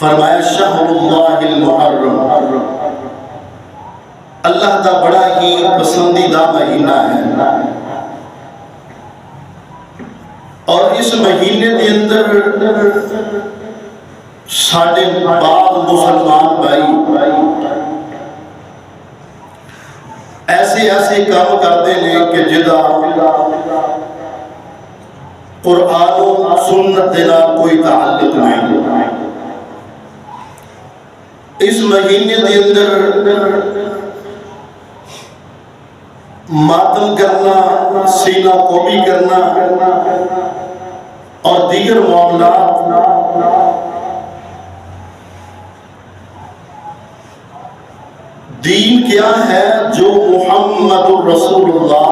فرمایا شہر اللہ المحرم، اللہ دا بڑا ہی پسندیدہ مہینہ ہے، اور اس مہینے کے اندر ساڑھے بعض مسلمان بھائی ایسے کام کرتے ہیں کہ جدا قرآن و سنت دینا کوئی تعلق نہیں۔ اس مہینے کے اندر ماتم کرنا، سینہ کوبی کرنا اور دیگر معاملات دین کیا ہے؟ جو محمد رسول اللہ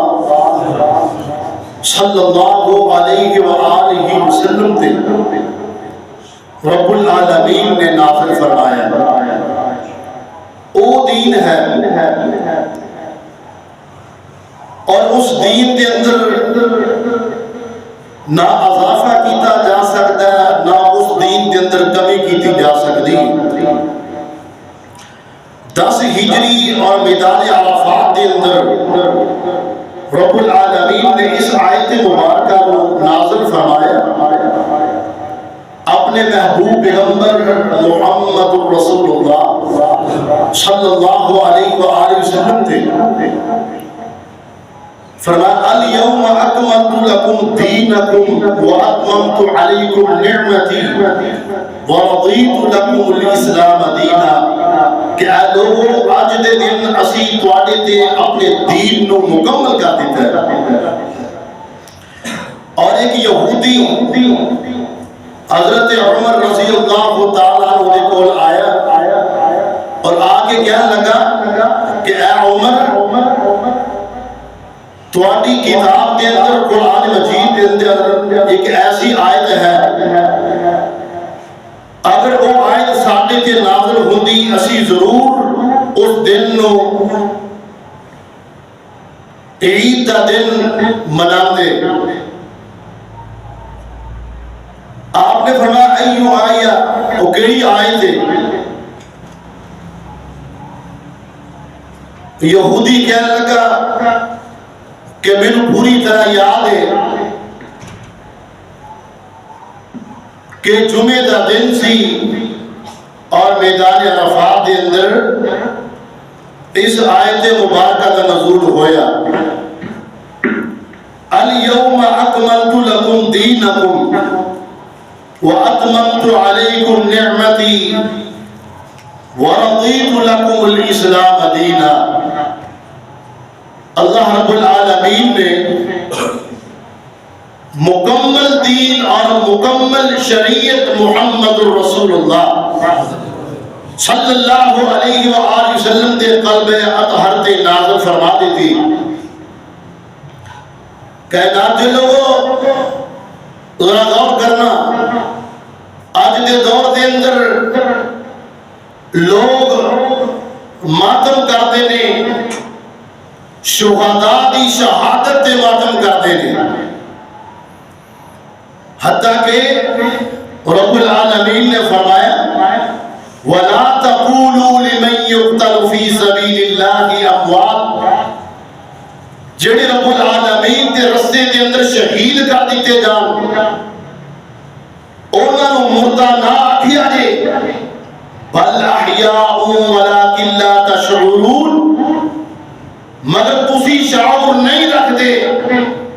صلی اللہ علیہ وآلہ وسلم تھے رب العالمین نے نازل فرمایا، وہ دین ہے، اور اس دین کے اندر نہ اضافہ کیتا جا سکتا ہے، نہ اس دین کے اندر کمی کیتی جا سکتی۔ 10 ہجری اور میدان عرفات کے اندر رب العالمین نے اس آیت مبارکہ کو نازل فرمایا اپنے محبوب پیغمبر محمد رسول اللہ صلی اللہ علیہ وآلہ وسلم تھے۔ فرمایا الیوم اکملت لکم دینکم واتممت علیکم نعمتی ورضیت لکم الاسلام دینا، کہ اے لوگوں آج دے دن اسی تواڈے تے اپنے دین نو مکمل کر دیتا ہے۔ اور ایک یہودی حضرت عمر رضی اللہ تعالیٰ عنہ دے کول آیا اور آگے کہنے لگا کہ اے عمر، تواڈی کتاب کے اندر قرآن مجید کے اندر ایک ایسی آیت ہے، اگر وہ آیت ساڈے تے نازل ہوندی اسی ضرور اس دن نو عید دا دن مناندے۔ آپ نے فرمایا ایو آیہ، وہ کیڑی آیت ہے؟ یہودی کہنے لگا کہ میں پوری طرح یاد ہے کہ جمعہ دا دن سی اور میدان عرفات کے اندر اس آیت مبارکہ کا نزول ہویا، الیوم اکملت لکم دینکم واتممت علیکم نعمتی ورضیت لکم الاسلام دینا۔ اللہ رب العالمین نے مکمل دین اور مکمل شریعت محمد رسول اللہ صلی اللہ علیہ وآلہ وسلم دے قلب اطہر تے نازل فرما دی تھی۔ کائنات دے لوگوں ذرا غور کرنا، آج دے دور دے اندر لوگ ماتم کرتے نے، شہداء دی شہادت تے ماتم کرتے نے، حتیٰ کہ رب العالمین نے فرمایا وَلَا تَقُولُوا لِمَنْ يُقْتَلُ فِي سَبِيلِ اللَّهِ أَمْوَاتٍ، جڑے رب العالمین کے رستے کے اندر شہید کر دیتے جان انہاں نو مردہ نہ آکھیا جے، بل احیاء ولکن لا تشعرون، مگر تسی شعور نہیں رکھ دے،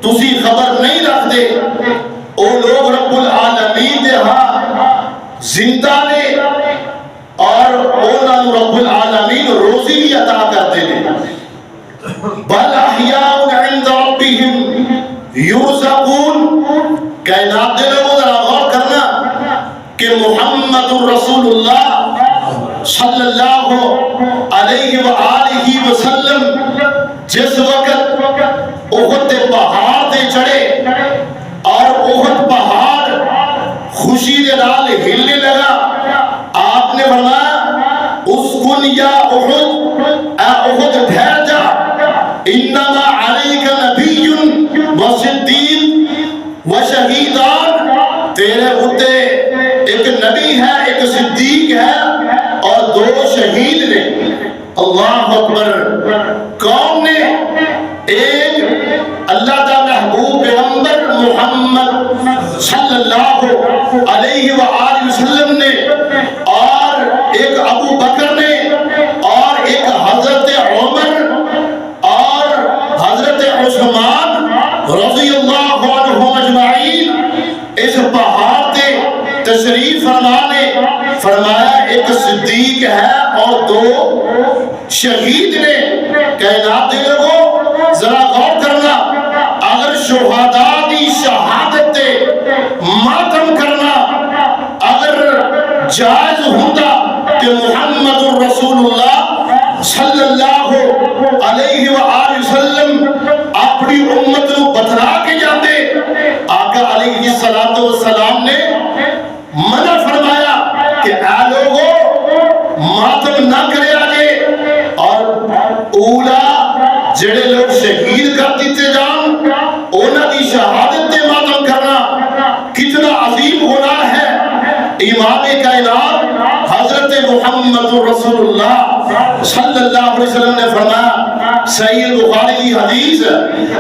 تسی خبر نہیں رکھ دے۔ او لوگ رب العالمین دے ہاں زندہ نے اور انہاں نو رب العالمین روزی بھی عطا کرتے ہیں۔ بل احیاء عند ربهم یرزقون، کائنات دے لوگوں ذرا غور کرنا کہ محمد رسول اللہ صلی اللہ علیہ وآلہ وسلم جس وقت احد پہاڑ تے چڑھے اور احد پہاڑ خوشی دے نال ہلنے لگا، آپ نے فرمایا اسکن یا احد، اے احد ٹھہر جا، انما علیک نبی و صدیق و شہیدان، تیرے ہوتے ایک نبی ہے، ایک صدیق ہے اور 2 شہید نے۔ اللہ اکبر۔ کون نے؟ ایک اللہ کا محبوب پیغمبر محمد صلی اللہ علیہ وآلہ وسلم نے، اور ایک ابو بکر نے، اور ایک حضرت عمر اور حضرت عثمان رضی اللہ عنہم اجمعین اس پہاڑ تے تشریف فرما نے فرمایا ایک صدیق ہے اور 2 شہید نے۔ کائنات دے لوگو ذرا غور کرنا، اگر شہداء دی شہادت تے ماتم کرنا اگر جائز ہوتا کہ محمد الرسول اللہ صلی اللہ علیہ وآلہ وسلم اپنی امت کو بتلا کے جاتے، آقا علیہ السلام نے منع فرمایا کہ اے لوگو ماتم نہ کرے آگے، اور اولا جڑے لوگ شہید کر دیتے جان انہاں دی شہادت تے ماتم کرنا کتنا عظیم گناہ ہے۔ امام کائنات حضرت محمد رسول اللہ صلی اللہ علیہ وسلم نے فرمایا، صحیح بخاری کی حدیث،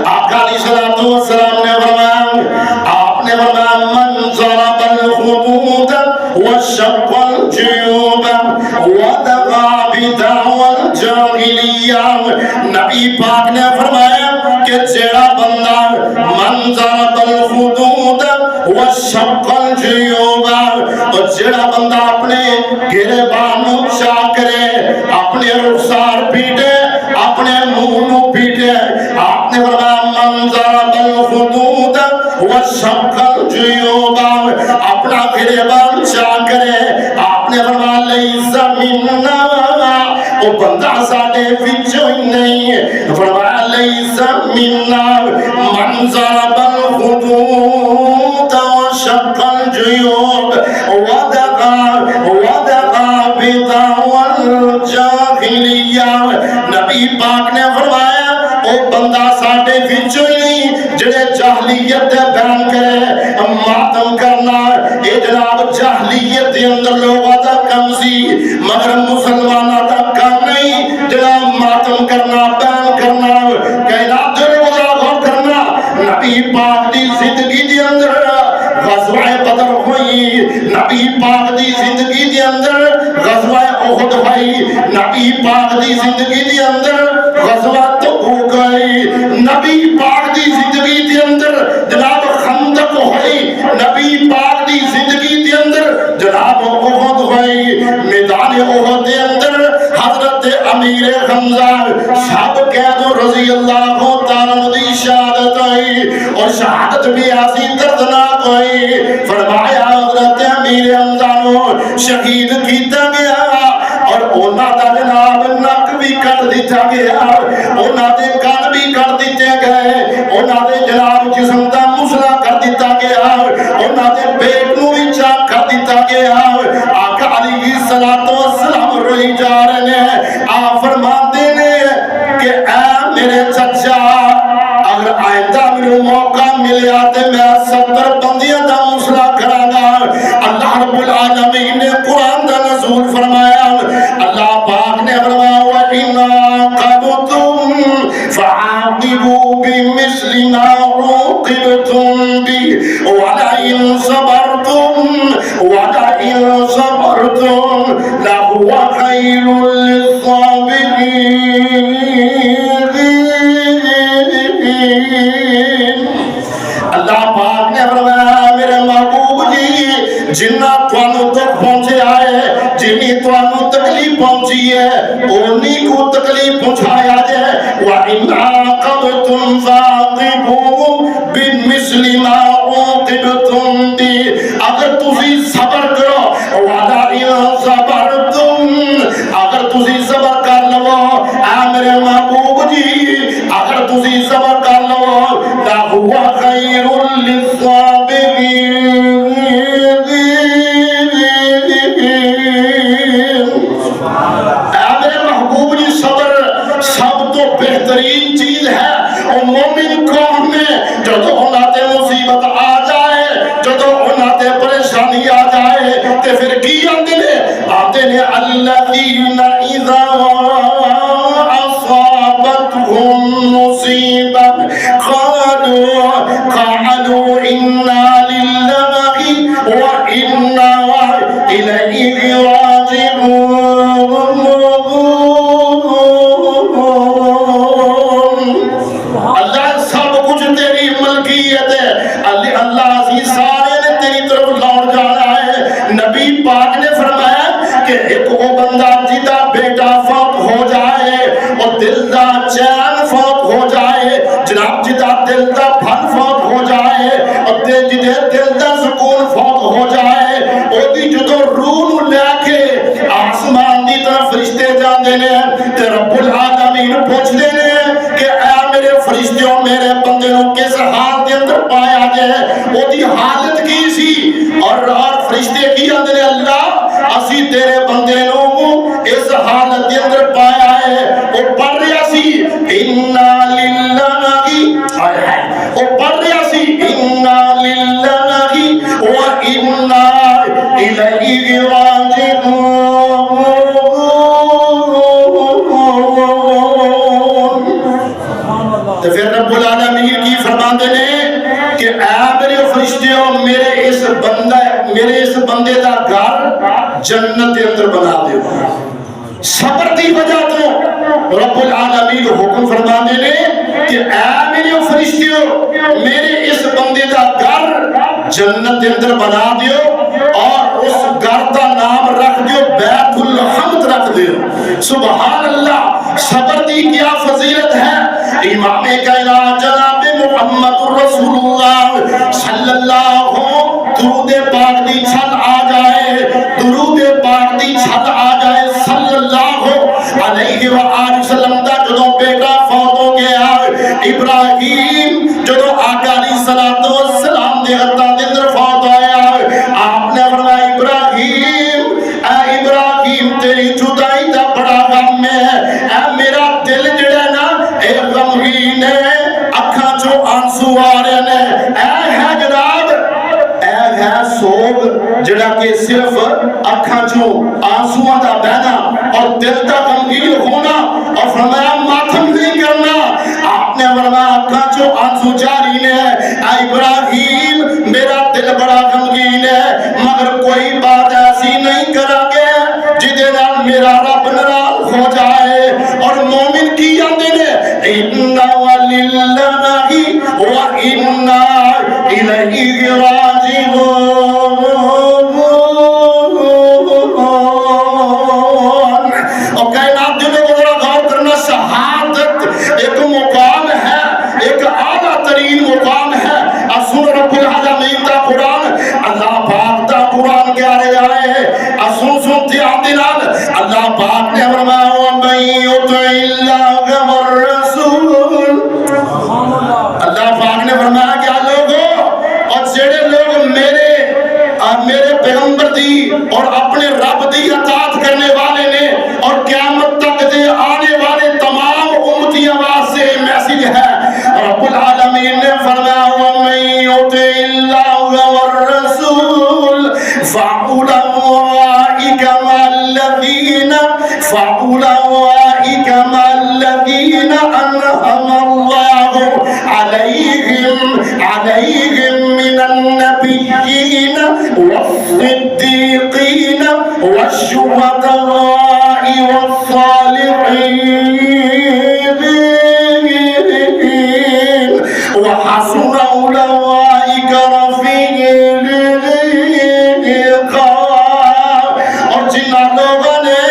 آقا علیہ السلام نے فرمایا، آپ نے فرمایا من ضرب الخدود وشق الجیوب ودعا بدعوى الجاہلیہ، نبی پاک نے فرمایا کہ جڑا بندہ من ضرب الخدود وشق الجیوب، اور جڑا بندہ اپنے گریبان اونچا کرے، اپنے رخسار پیٹے، اپنے منہ پیٹے، آپ نے فرمایا من ضرب الخدود وشق الجیوب، اپنا گریبان اونچا کرے، آپ نے فرمایا لیس منا، وہ بندہ ساڈے وچوں ہی نہیں، فرمایا لیس منا من ضرب الخدود وشق الجیوب ودعا بدعوى الجاہلیہ، نبی پاک نے فرمایا او بندہ ساڈے وچوں ہی نہیں جڑے جاہلیت دے بیان کرے ماتم کرنا، اے جناب جاہلیت دے اندر لوگاں دا کم سی، مگر مسلماناں دا کم نہیں جڑا ماتم کرنا بیان کرنا۔ کائنات دے لوگاں دا غور کرنا، نبی پاک دی زندگی دے اندر غزوہ بدر ہوئی، نبی پاک دی زندگی دے اندر غزوہ احد ہوئی، نبی پاک دی زندگی دے اندر غزوہ تبوک ہوئی، نبی پاک دی زندگی دے اندر جناب خندق ہوئی، نبی پاک دی زندگی دے اندر جناب احد ہوئی، میدان احد دے اندر حضرت امیر حمزہ سب قید رضی اللہ تعالیٰ دی شہادت ہوئی، اور شہادت بھی ایسی دردناک ہوئی، فرمایا حضرت امیر حمزہ نو شہید کیتا گیا، اور انہاں دا جناب نک بھی کٹ دیتا گیا، انہاں دے کان بھی کٹ دیتے گئے، انہاں دے جناب جسم دا مسلا کر دیتا گیا، انہاں دے پیٹ نو بھی چاک کر دیتا گیا۔ آقا علیہ السلام روئی جا رہے ہیں، آپ فرماتے ہیں کہ اے میرے چچا اگر آئندہ میرے موقع ملیا تے میں 70 بندیاں دا مسئلہ کرانگا۔ اللہ رب العالمین نے قرآن دا نزول فرمایا، اللہ پاک نے فرمایا وَإِنْ عَاقَبْتُمْ فَعَاقِبُوا بِمِثْلِ مَا عُوقِبْتُمْ بِهِ وَلَئِنْ صَبَرْتُمْ لَهُوَ خَيْرٌ لِلصَّابِرِينَ۔ اللہ پاک نے فرمایا میرے محبوب جی جنہ توانو تک پہنچے آئے، جنہی توانو تکلیف پہنچی ہے انہی کو تکلیف پہنچایا جائے۔ وَإِنْ عَاقَبْتُمْ فَعَاقِبُوا بِمِثْلِ مَا عُوقِبْتُمْ بِهِ، اگر تسی صبر کرو، وَلَئِنْ صَبَرْتُمْ، اگر تسی صبر کر لو اے میرے محبوب جی، اگر تسی صبر کر لو لَهُوَ خَيْرٌ لِلصَّابِرِينَ۔ اے میرے محبوب جی صبر سب تو بہترین چیز ہے، اور مومن تے پھر کی آتے نے الذین اذا اصابتهم مصیبت قالوا انا للہ وانا الیہ راجعون. اللہ سب کچھ تیری ملکیت ہے، اللہ عزیز سارے نے تیری طرف لوٹ جانا ہے. نبی پاک نے فرمایا کہ ایک وہ بندہ جدا بیٹا فوت ہو جائے اور دل دا چین فوت ہو جائے، جناب جدا دل دا پھن فوت ہو جائے اور جدے دل دا سکون فوت ہو جائے، او دی جدو روح نو لے کے آسمان دی طرف فرشتے جاندے نے تے رب العالمین پوچھتے نے کہ اے میرے فرشتوں میرے بندے نو کس حال دے اندر پایا گیا، او دی حالت کی سی؟ اور فرشتے کی آندے نے اللہ اسی تیرے بندے نو اس حالت دے اندر پایا ہے. او پڑھ رہا سی انا للہ، او پڑھ رہا سی انا للہ وانا الیہ راجعون. تو پھر رب العالمین کی فرماتے ہیں کہ اے میرے فرشتوں میرے اس بندے دا گھر جنت کے اندر بنا دیو. صبر دی وجہ تو رب العالمین حکم فرماتے ہیں کہ اے میرے فرشتوں میرے اس بندے دا گھر جنت کے اندر بنا دیو اور اس گھر کا نام رکھ دیو بیت الحمد رکھ دیو. سبحان اللہ. صبر دی کیا فضیلت ہے. امام کائنات جناب محمد رسول اللہ صلی اللہ درود پاک دی چھت آ جائے، درود پاک دی چھت آ جائے صلی اللہ علیہ وآلہ وسلم دا جدو بیٹا فوت ہو گیا ابراہیم، جدو آقا علیہ السلام دے حتہ دے اندر فوت آیا، آپ نے فرمایا ابراہیم اے ابراہیم تیری جدائی دا بڑا غم ہے، اے میرا دل جڑا نا اے غمگین ہے، اکھاں جو آنسو آ رہے ہیں، اے ہے جناب ہے سوگ جڑا کہ صرف اکھاں چوں آنسواں دا بہنا اور دل دا غمگین ہونا، اور فرمایا ماتم نہیں کرنا. آپ نے فرمایا اکھاں چوں آنسو جاری نے اے ابراہیم میرا دل بڑا غمگین ہے مگر کوئی بات ایسی نہیں کرا گے جدے نال میرا رب ناراض ہو جائے. اور مومن کی آندے نے انا للہ وانا الیہ راجعون. اور کائنات دلوں کو ذرا غور کرنا، شہادت ایک مقام ہے، ایک اعلیٰ ترین مقام ہے. سن رب العالمین دا قرآن، اللہ پاک دا قرآن کیا رہا ہے، سن دھیان دلال اللہ پاک نے فرمایا وَمَن يُطِعِ اللَّهَ وَالرَّسُولَ. اللہ پاک نے فرمایا کیا لوگوں، اور جڑے لوگ میرے پیغمبر دی اور اپنے رب دی اطاعت کرنے والے نے، اور قیامت تک دے آنے والے تمام امتیاں واسطے میسج ہے. رب العالمین نے فرمایا وَمَن يُطِعِ اللَّهَ وَالرَّسُولَ فَأُولَئِكَ مَعَ الَّذِينَ أَنْعَمَ اللَّهُ عَلَيْهِمْ مِنَ النَّبِيِّينَ وَالصِّدِّيقِينَ وَالشُّهَدَاءِ وَالصَّالِحِينَ وَحَسُنَ أُولَئِكَ رَفِيقًا. اور جنہ لوگوں نے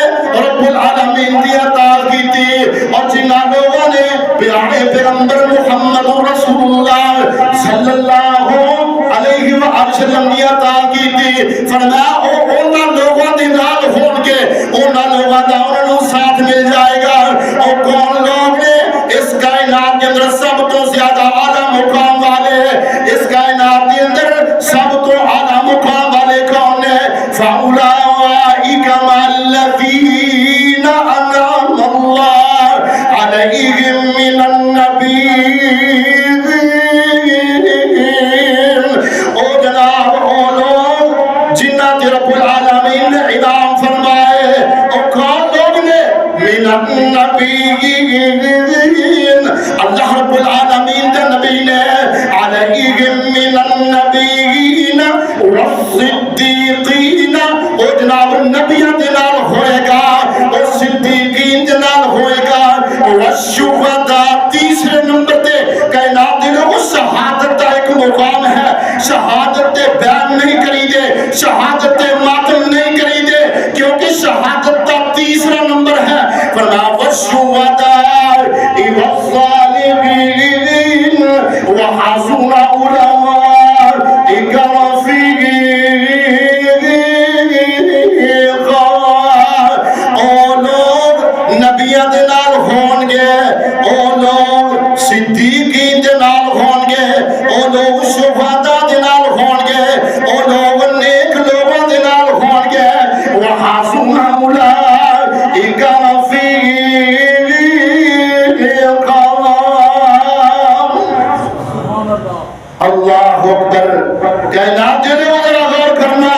رب العالمین دی اطاعت کی تھی اور جنہ لوگوں نے پیارے پیغمبر محمد رسول اللہ صلی اللہ علیہ وآلہ وسلم دی اطاعت کی تھی، فرمایا اونا لوگوں دی نال ہون کے اونا لوگوں دا انہوں ساتھ مل جائے گا. اور کون لوگ نے اس کائنات کے اندر سب تو زیادہ اعلیٰ مقام والے، اس کائنات کے اندر سب تو اعلیٰ مقام والے کون ہیں؟ فَأُولَئِكَ مَعَ الَّذِينَ أَنْعَمَ اللَّهُ عَلَيْهِمْ مِنَ النَّبِيِّينَ. او جناب او لوگ جنہ تے رب صدیقین او جناب نبیوں دے نال ہوئے گا اور صدیقین دے نال ہوئے گا والشہداء تیسرے نمبر تے کائنات دے لوگ شہادت دا ایک مقام ہے شہادت دے بیان نہیں کری دے شہادت دے ماتم نہیں کری دے کیونکہ شہادت دا تیسرا نمبر ہے فرمایا والشہداء والصالحین وحسن اولئک رفیقا او لوگ نبیوں دے نال ہون گے او لوگ صدیقین دے نال ہون گے او لوگ شہداء دے نال ہون گے او لوگ نیک لوگوں دے نال ہون گے وحسن اولئک رفیقا اللہ اکبر کائنات دے ذرا غور کرنا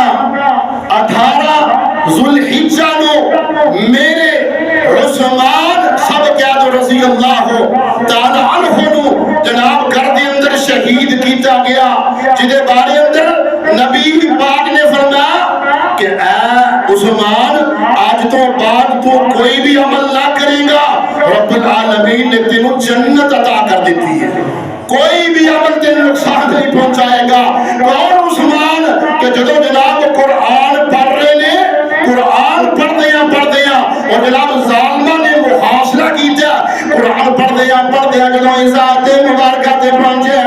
18 ذوالحجہ نو میرے عثمان سب قیاد رضی اللہ تعالی عنہ نو جناب گھر دے اندر شہید کیتا گیا جدے بارے اندر نبی پاک نے فرمایا کہ اے عثمان آج تو بعد تو کوئی بھی عمل نہ کرے گا رب العالمین نے تینوں جنت عطا کر دیتی ہے کوئی بھی عمل تینوں نقصان نہیں پہنچائے گا اور عثمان کہ جدو جناب قرآن پڑھ رہے نے قرآن پڑھ دیا اور جناب ظالمہ نے محاصلہ کیتا قرآن پڑھ دیا جدو ذات مبارکہ تے پہنچے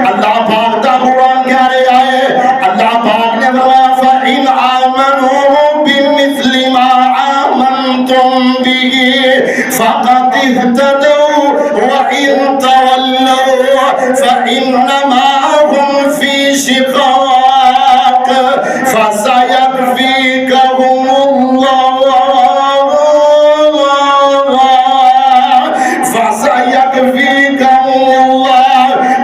اللہ پاک دا قرآن کہہ رہے آئے اللہ پاک نے فرمایا فَإِنْ آمَنُوا بِمِثْلِ مَا آمَنْتُمْ بِهِ فَقَدِ اهْتَدَوْا وَإِنْ تَوَلَّوْا فَإِنَّمَا هُمْ فِي شِقَاقٍ فَسَيَكْفِيكَهُمُ اللَّهُ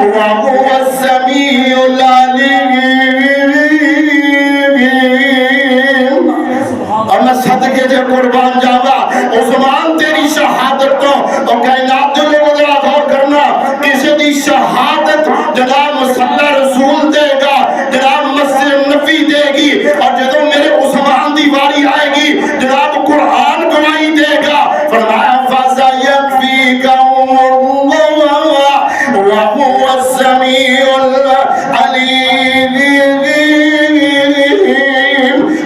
وَهُوَ السَّمِيعُ الْعَلِيمُ اور میں صدقے دے قربان جاوا عثمان تیری شہادت تو اور کائنات دے لوگوں ذرا غور کرنا کسی دی شہادت جناب صلی رسول دے گا جناب مسجد نبی دے گی اور جدو میرے عثمان دی واری آئے گی جناب قرآن گواہی دے گا فرمایا فَسَيَكْفِيكَهُمُ اللَّهُ وَهُوَ السَّمِيعُ الْعَلِيمُ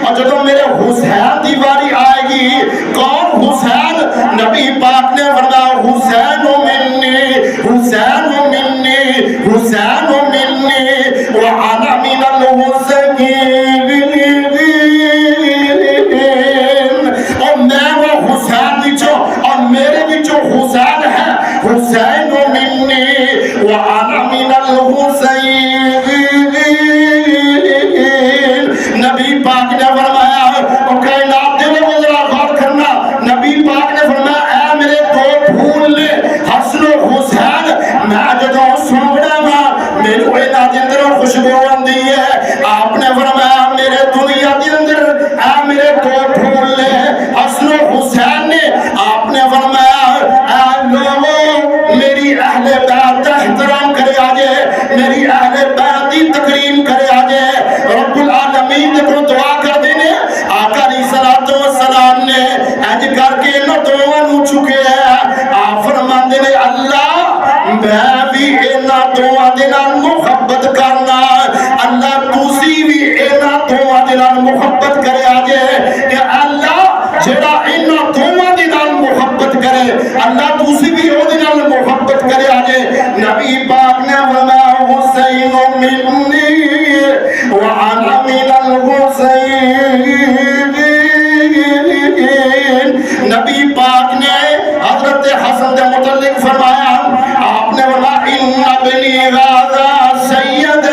اور جدو میرے حسین دی واری آئے گی کون حسین نبی پاک نے فرمایا حسین منی وَأَنَا مِنَ الْحُسَيْنِ اور میں وہ حسین بچوں اور میرے بچوں حسین ہے حسین منی وَأَنَا مِنَ الْحُسَيْنِ نبی پاک نے فرمایا اور کائنات دے لوگ ذرا غور کرنا نبی پاک نے فرمایا اے میرے دو پھول لے حسن و حسین میں جدوں سونگنا وا میرے انہاں دے اندر خوشبو آندی ہے آپ نے فرمایا میرے دنیا دے اندر اے میرے دو پھول لے حسن و حسین نے آپ نے فرمایا اے لوگوں میری اہل بیت احترام کرے آجے میری اہل بیت دی تکریم کرے آجے رب العالمین نے کو دعا کر دینے آقا علیہ السلام نے اج کر کے نہ دعا نو چکے ہیں آپ فرمان دینے اللہ میں بھی اینا دعا دینا محبت کرنا اللہ توسی بھی اینا دعا دینا محبت کرے آجے کہ اللہ جڑا اینا دعا دینا محبت کرے اللہ توسی بھی او دینا محبت کرے آجے نبی پاک نے فرمایا حسین منی وَأَنَا مِنَ الْحُسَيْنِ نبی پاک نے حضرت حسن دے متعلق فرمایا آپ نے فرمایا اِنَّ بِنِي غَازَ سید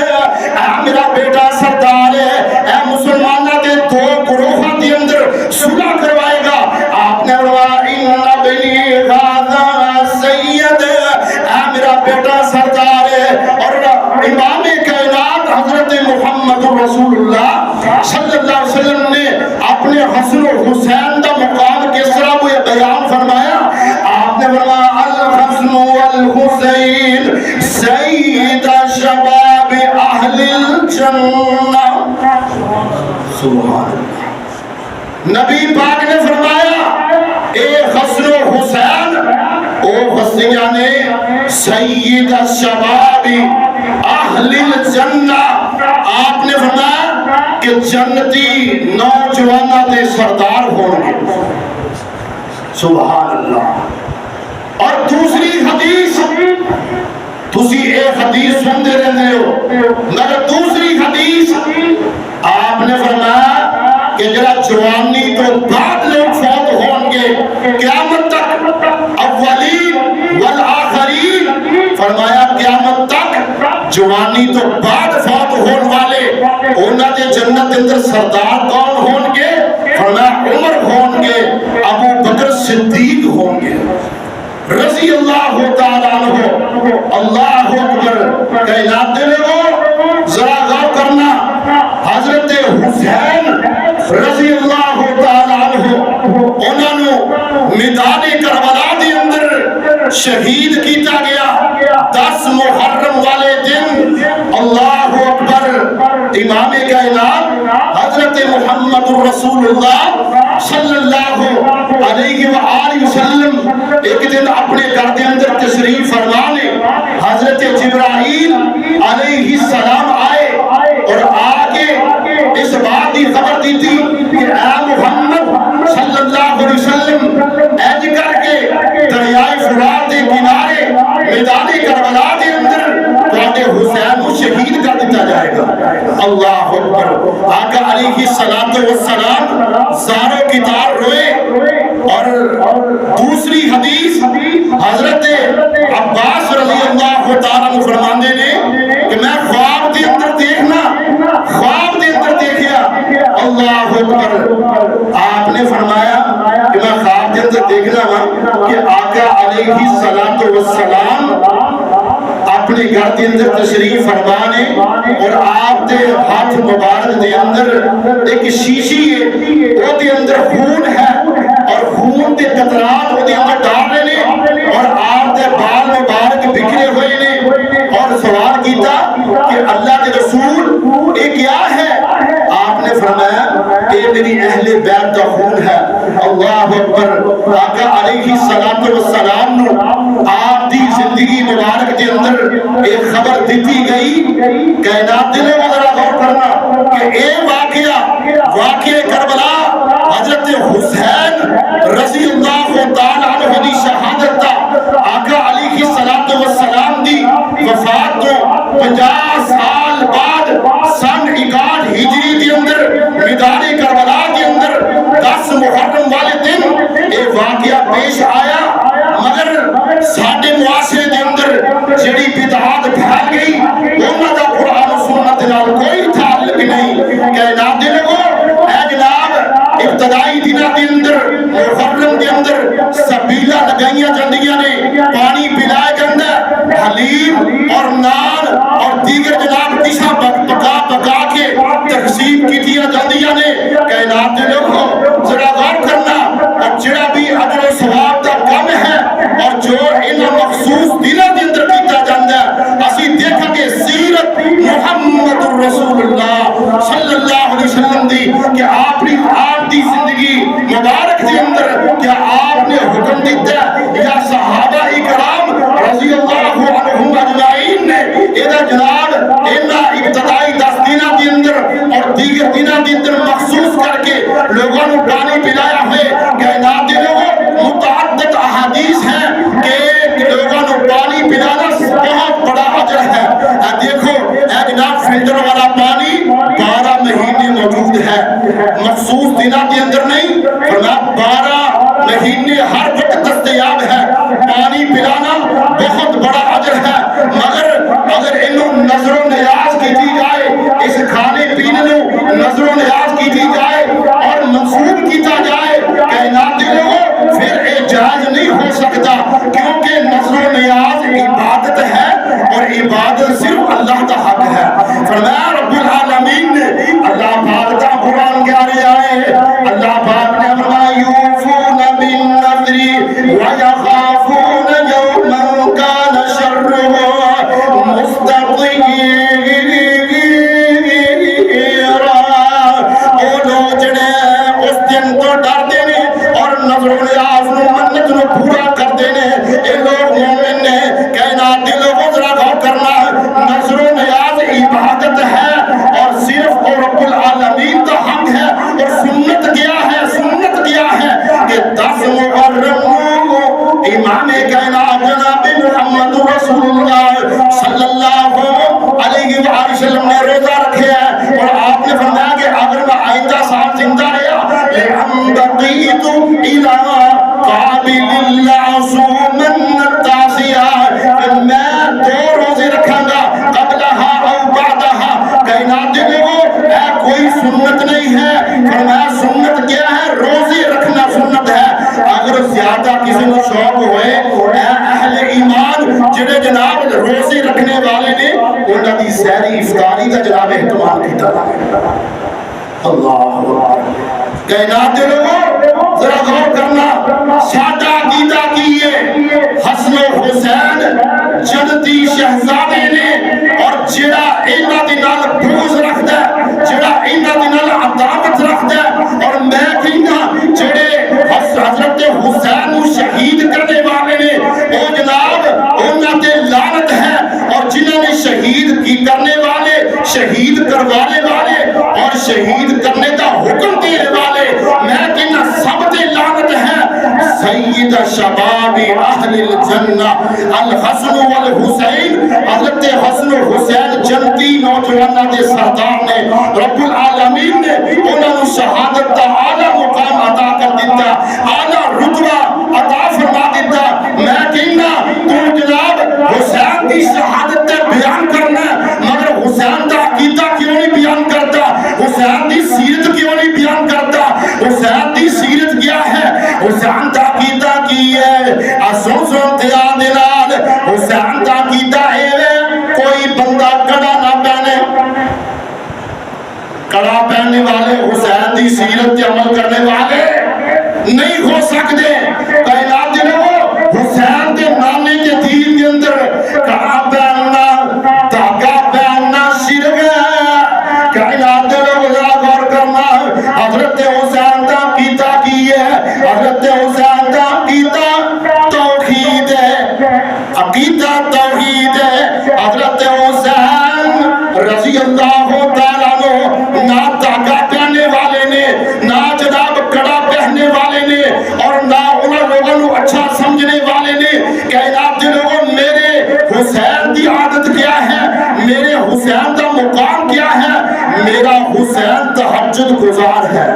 میرا بیٹا سردار ہے اے مسلمانہ دے دو گروہاں دے اندر صلح کروائے گا آپ نے فرمایا اِنَّ بِنِي غَازَ سید میرا بیٹا سردار ہے اور امام کائنات حضرت محمد رسول اللہ صلی اللہ علیہ وسلم نے اپنے حسن و حسین دا مقام کس طرح وہ بیان فرمایا آپ نے فرمایا الحسن والحسین سید شباب اہل الجنہ سبحان اللہ۔ نبی پاک نے فرمایا اے حسن و حسین، او حسنیہ نے سید الشباب اہل الجنہ، آپ نے فرمایا کہ جنتی نوجوانہ دے سردار ہوں گے۔ سبحان اللہ۔ اور دوسری حدیث، تسی ایک حدیث سنتے رہتے ہو، مگر دوسری حدیث آپ نے فرمایا کہ جڑا جوانی تو بعد لوگ فوت ہوں گے قیامت تک، اولین والآخرین، فرمایا قیامت تک جوانی تو بعد فوت ہون والے انہاں دے جنت اندر سردار کون ہون گے؟ فرمایا عمر ہون گے، ابو بکر صدیق ہون گے رضی اللہ تعالیٰ عنہ۔ اللہ اکبر۔ کائنات دے لوگوں ذرا غور کرنا، حضرت حسین رضی اللہ تعالیٰ عنہ انہوں نے میدان کربلا دے اندر شہید کیتا گیا 10 محرم والے دن۔ اللہ اکبر۔ امام کائنات حضرت محمد رسول اللہ صلی اللہ علیہ وآلہ وسلم ایک دن اپنے گھر کے اندر تشریف فرمانے، حضرت جبرائیل علیہ السلام آئے اور آگے اس بات کی خبر دی تھی کہ اے محمد صلی اللہ علیہ وسلم ایج کر کے دریائے فرات کے کنارے میدان کربلا کے اندر تواڈے حسین کو شہید کر دیا جائے گا۔ اللہ اکبر۔ آقا علیہ السلام زاروں کی تار روئے۔ اور دوسری حدیث حضرت عباس رضی اللہ تعالیٰ عنہ فرماندے نے کہ میں خواب کے اندر دیکھنا، خواب کے اندر دیکھیا۔ اللہ اکبر۔ آپ نے فرمایا کہ میں خواب کے اندر دیکھنا ہوں کہ آقا علیہ السلام اپنے گھر کے اندر تشریف فرمانے اور آپ دے ہاتھ مبارک دے اندر ایک شیشی ہے، وہ دے اندر خون ہے اور خون دے قطرات وہ دے اندر ڈال رہے نے اور آپ دے بال مبارک بکھرے ہوئے نے، اور سوال کیتا کہ اللہ کے رسول یہ کیا ہے؟ آپ نے فرمایا کہ میری اہل بیت کا خون ہے۔ اللہ اکبر۔ آقا علیہ السلام نے آپ دی زندگی مبارک کے اندر ایک خبر دیتی گئی۔ کائنات دلوں میں ذرا غور کرنا کہ اے واقعہ کربلا حضرت حسین رضی اللہ تعالیٰ عنہ دی شہادت دا آقا علیہ السلام دی وفات کو 50 سال بعد سن 61 ہجری کے اندر میدان کربلا کے اندر 10 محرم والے دن ایک واقعہ پیش آیا، مگر ساڈے معاشرے دے اندر جڑی بدعات پھیل گئی انہاں دا قرآن و سنت نال کوئی تعلق نہیں۔ کائنات دے لوگوں اے جناب ابتدائی دنوں کے اندر محرم کے اندر سبیلا لگائیاں جاندیاں نے، پانی پلایا جاندا ہے، حلیم اور نان اور دیگر جناب ڈشاں پکا کے تقسیم کیتیاں جاندیاں نے۔ کائنات دے لوگوں ذرا غور کرنا، اور جڑا بھی اجر و ثواب دا کم ہے اور جو انہاں مخصوص دنوں کے اندر کیتا جاندا ہے، اسی دیکھا کہ سیرت محمد رسول اللہ صلی اللہ علیہ وسلم دی کہ آپ دی زندگی مبارک کے اندر کیا آپ نے حکم دیتا یا صحابہ اکرام رضی اللہ عنہم اجمعین نے ادھر جناب انہاں ابتدائی 10 دنوں کے اندر اور دیگر دنوں کے اندر مخصوص کر کے لوگوں کو پانی پلایا ہوئے۔ کائنات دے لوگوں متعدد احادیث ہیں کہ لوگوں کو پانی پلانا بہت بڑا اجر ہے۔ دیکھو اے جناب فلٹر والا پانی 12 مہینے موجود ہے، مخصوص دنوں کے اندر نہیں، فرمایا 12 مہینے ہر وقت دستیاب ہے۔ پانی پلانا بہت بڑا اجر ہے، مگر اگر انہوں نظر و نیاز کی جائے، اس کھانے پینے میں نظر و نیاز کی جائے اور منسوخ کیتا جائے، کائنات دے لوگوں پھر یہ جائز نہیں ہو سکتا، کیونکہ نظر و نیاز عبادت ہے اور عبادت صرف اللہ کا حق ہے۔ فرمایا رب العالمین نے، اللہ پاک کا قرآن کیا رہا ہے، اللہ پاک نے فرمایا یوفون بالنذر ویخافون یوما کان شرہ مستطیرا۔ وہ بقيت إلى قابل العصوم التاسعة کہ میں 2 روزے رکھاں گا قبلها او بعدها کائنات کے لوگوں اے کوئی سنت نہیں ہے فرمایا سنت کیا ہے روزے رکھنا سنت ہے اگر زیادہ کسی کو شوق ہوئے اے اہل ایمان جنہیں جناب روزے رکھنے والے نے انہاں دی سحری افطاری کا جناب اہتمام کیتا اللہ کائنات کے لوگوں ذرا غور کرنا سادہ عقیدہ کیے حسن و حسین جنتی شہزادے نے اور جڑا انہاں دے نال بغض رکھدا ہے جڑا انہاں دے نال عداوت رکھدا ہے اور میں کہنا جڑے حضرت حسین کو شہید کرنے والے نے او جناب انہاں تے لعنت ہے اور جنہاں نے شہید کی کرنے والے شہید کروانے والے اور شہید کرنے کا حکم دینے والے میں کہنا سب تے لعنت ہے سید شباب اہل الجنہ الحسن والحسین حضرت حسن و حسین جنتی نوجوانہ دے سردار نے رب العالمین نے انہوں نے شہادت کا اعلیٰ مقام عطا کر دیتا اعلیٰ رتبہ عطا فرما دیتا میں کہنا تو جناب حسین کی شہادت تے بیان کرنا مگر حسین کا عقیدہ کیوں نہیں بیان کرتا حسین کی سیرت کیوں نہیں بیان کرتا حسین کی سیرت کیا ہے حسین کا عقیدہ کی ہے اسوں سن دھیان دلال حسین کا عقیدہ ہے کوئی بندہ کڑا نہ پہنے کڑا پہننے والے حسین کی سیرت پہ عمل کرنے والے نہیں ہو سکتے کائنات دے لوگوں حسین کے نانے کے دین کے اندر کڑا پہننا دھاگا پہننا شرک ہے کائنات دے لوگ ذرا غور کرنا حضرت حسین کا عقیدہ کی ہے حضرت حسین کا عقیدہ توحید ہے عقیدہ توحید ہے حضرت حسین رضی اللہ تعالیٰ عنہ نہ دھاگا پہننے والے نے نہ جناب کڑا پہننے والے نے اور نہ انہوں لوگوں کو اچھا سمجھنے والے نے کائنات دے لوگوں میرے حسین کی عادت کیا ہے میرے حسین کا مقام کیا ہے میرا حسین تہجد گزار ہے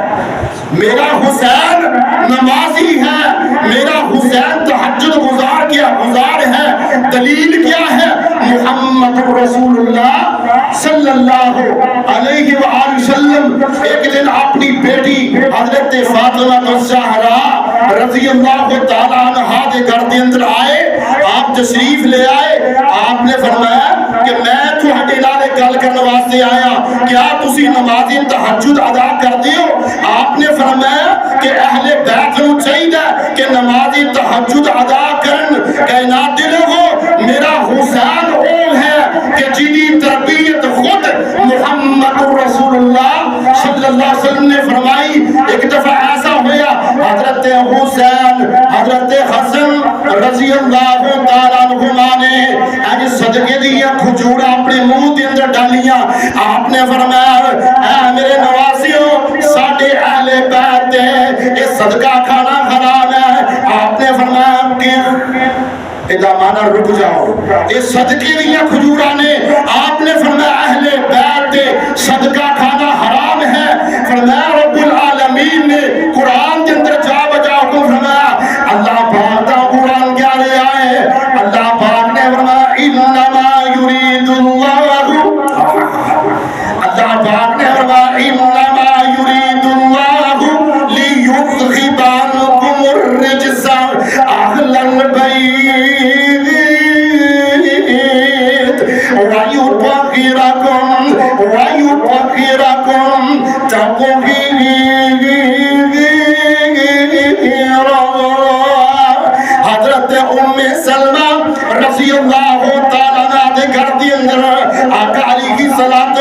میرا حسین نمازی ہے میرا حسین تہجد گزار ہے دلیل کیا ہے محمد رسول اللہ صلی اللہ علیہ وآلہ وسلم ایک دن اپنی بیٹی حضرت فاطمہ الزہرا رضی اللہ تعالیٰ عنہا کے گھر کے اندر آئے آپ تشریف لے آئے آپ نے فرمایا کہ میں تہاڈے نال گل کرنے واسطے آیا کیا تسی نماز تہجد ادا کر دیو آپ نے فرمایا کہ اہل بیت نو چاہیے کہ نماز تہجد ادا کرن کائنات دے لوگوں میرا حسین او ہے کہ جنی تربیت خود محمد رسول اللہ صلی اللہ علیہ وسلم نے فرمائی ایک دفعہ ایسا ہوا حضرت حسین حضرت حسن رضی اللہ تعالیٰ عنہما نے اج صدقے دیا کھجورا اپنے منہ کے اندر ڈالیاں آپ نے فرمایا اے میرے نواسیوں ساڈے اہل بیت یہ صدقہ کھانا حرام ہے آپ نے فرمایا کہ ادا مانا رک جاؤ یہ صدقے دیا کھجورا نے آپ نے فرمایا اہل بیت صدقہ کھانا حرام ہے فرمایا رب العالمین نے قرآن کے اندر جا بجا کو فرمایا اللہ پاک کا قرآن کیا لے آئے اللہ پاک نے فرمایا انما یرید اللہ اللہ پاک نے فرمایا انما یرید اللہ لیذہب عنکم الرجس اہل البیت وَيُطَهِّرَكُمْ تَطْهِيرًا حضرت ام سلمہ رضی اللہ تعالیٰ عنہ دے گھر دے اندر آقا علیہ السلام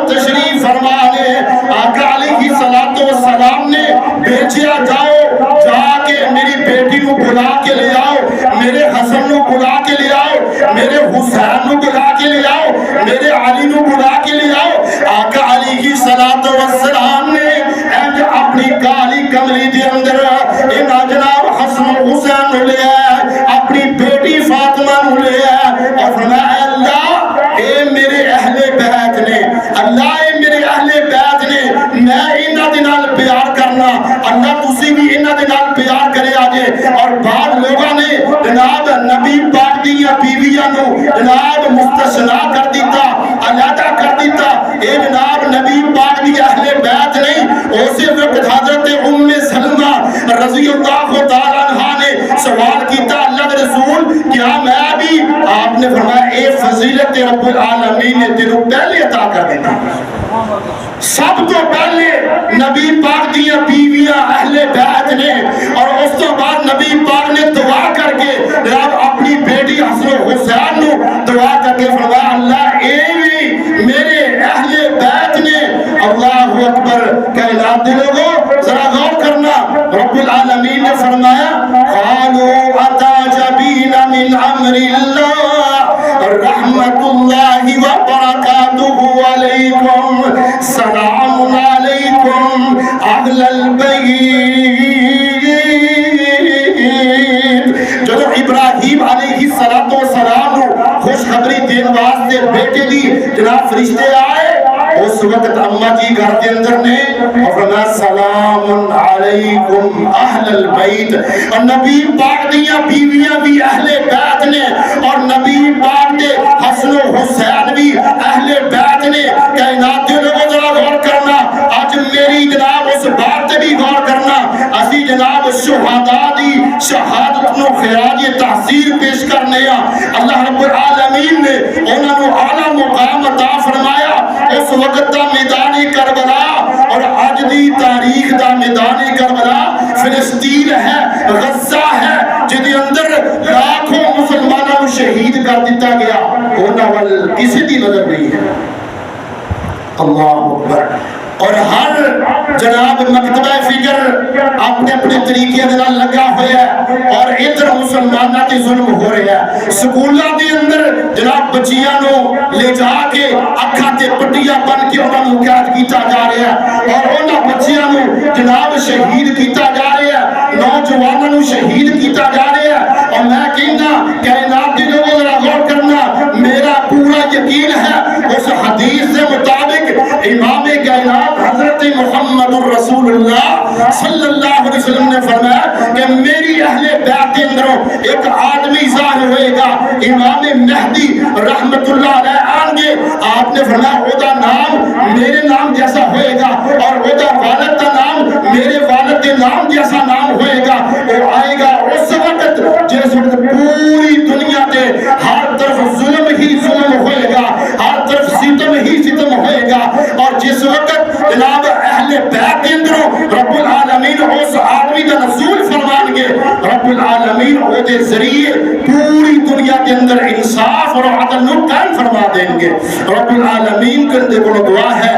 تشریف فرما لے آقا علیہ السلام نے بھیجیا جاؤ جا کے میری بیٹی کو بلا کے لے آؤ میرے حسن کو بلا کے لے آؤ میرے حسین کو بلا کے لے آؤ میرے علی کو بلا کے لے آؤ آقا علیہ السلام نے اپنی کالی کملی دے اندر انہاں جناب حسن حسین کو لے آئے اپنی بیٹی فاطمہ کو لے آئے اور فرمایا اللہ اے میرے اہل بیت نے اللہ اے میرے اہل بیت نے میں انہاں دے نال پیار کرنا اللہ تسی بھی انہاں دے نال پیار کرے آجے. اور بعض لوگاں نے جناب نبی پاک دیاں بیویاں نو جناب مستثنا کر دیتا, علیحدہ کر دیتا. اے جناب نبی پاک دی اہل بیت نہیں. اسی وقت حضرت ام سلمہ رضی اللہ تعالیٰ عنہ نے سوال کیتا, اللہ کے رسول کیا میں بھی؟ آپ نے فرمایا اے فضیلت رب العالمین نے تینوں پہلے عطا کر دیتا. سب تو پہلے نبی پاک دیاں بیویاں اہل بیت نے, اور اس تو بعد نبی پاک نے دعا کر کے جناب اپنی بیٹی حسن و حسین نو دعا کر کے فرمایا اللہ اے بھی میرے اہل بیت نے. اللہ اکبر. کائنات دے لوگوں ذرا غور کرنا, رب العالمین نے فرمایا قالوا اتعجبین من امر اللہ رحمت اللہ وبرکاتہ علیکم سلام علیکم اہل البیت. جو ابراہیم علیہ السلام خوشخبری دین واسطے بیٹے دی جناب فرشتے آئے, اس وقت اماں جی گھر کے اندر نے فرمایا سلام علیکم اہل البیت. اور نبی پاک دیاں بیویاں بھی اہل بیت نے, اور نبی پاک دے حسن و حسین بھی اہل بیت نے. کائنات دے لوگوں ذرا غور کرنا, آج میری جناب اس بات تے بھی غور کرنا. اسی جناب شہداء دی شہادت نو خراج تحسین پیش کرنے ہاں. اللہ رب العالمین نے انہاں نو اعلیٰ مقام عطا فرمایا. اس وقت دا میدان کربلا اور آج دی تاریخ دا میدان کربلا فلسطین ہے, غزہ ہے, جدی اندر لاکھوں مسلمانوں شہید کر دیتا گیا. انہاں وال کسی دی نظر نہیں ہے. اللہ اکبر. اور ہر جناب مکتبہ فکر اپنے اپنے طریقے دے لگا ہوا ہے, اور ادھر مسلمانوں تے ظلم ہو رہا ہے. سکولاں دے اندر جناب بچیاں نو لے جا کے اکھاں تے پٹیاں بن کے انہاں نو قید کیتا جا رہا ہے, اور انہاں بچیاں نو جناب شہید کیتا جا رہا ہے, نوجواناں نو شہید کیتا جا رہا ہے. اور میں کہنا کائنات دے لوگوں ذرا غور کرنا, میرا پورا یقین ہے اس حدیث سے مطابق امام کائنات حضرت محمد الرسول اللہ صلی اللہ علیہ وسلم نے فرمایا کہ میری اہل بیت کے اندروں ایک آدمی ظاہر ہوئے گا, امام مہدی رحمت اللہ علیہ آن گے. آپ نے فرمایا او دا نام میرے نام جیسا ہوئے گا, اور او دا والد دا نام میرے والد کے نام جیسا نام ہوئے گا. وہ آئے گا اس وقت جس وقت پوری دنیا تے ہر طرف ظلم ہی ظلم ہوئے گا, ہر طرف ستم ہی ستم ہوئے گا. اور جس وقت جناب اہل بیت کے اندروں رب العالمین اس آدمی کا نزول فرمان گے, رب العالمین او دے ذریعے پوری دنیا کے اندر انصاف اور عدل نو قائم فرما دیں گے. رب العالمین کے اندر دعا ہے